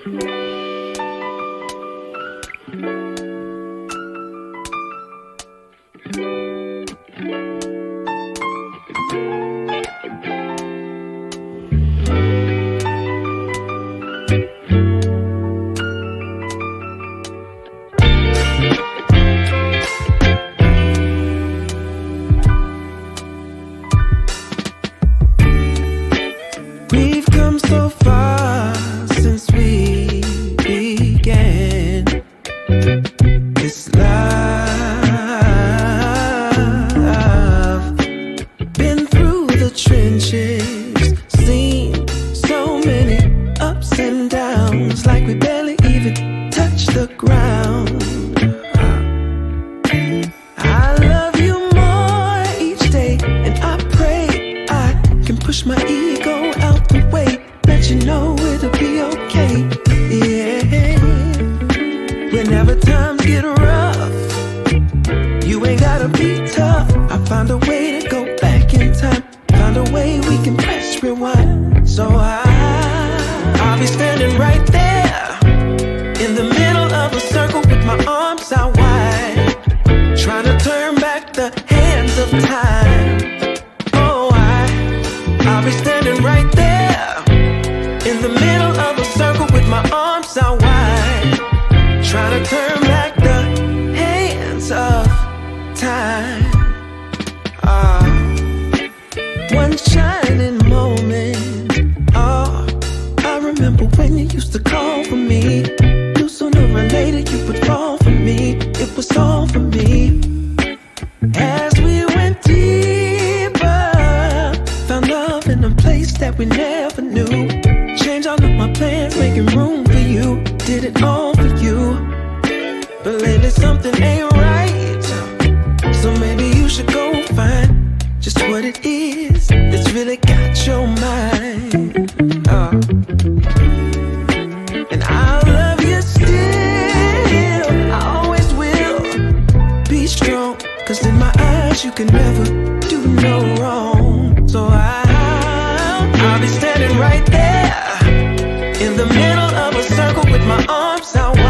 We've come so far since we began this love. Been through the trenches, seen so many ups and downs, like we barely even touched the ground. I love you more each day, and I pray I can push my ego out the way, let you know it'll be okay. Yeah, whenever times get rough, you ain't gotta be tough. I found a way to go back in time, found a way we can press rewind. So I'll be standing right there in the middle of a circle with my arms out wide, trying to turn back the hands of time. Oh, I'll be standing right there in the middle of a circle with my arms out wide, trying to turn back the hands of time. One shining moment. Oh, I remember when you used to call for me. Knew sooner or later you would fall for me. It was all for me. As we went deeper, found love in a place that we never knew. Changed all of my plans, making room for you. Did it all for you. But lately something ain't right, so maybe you should go find just what it is that's really got your mind. And I'll love you still, I always will. Be strong, cause in my eyes you can never do no wrong. So I'll be standing right there in the middle of a circle with my arms out wide,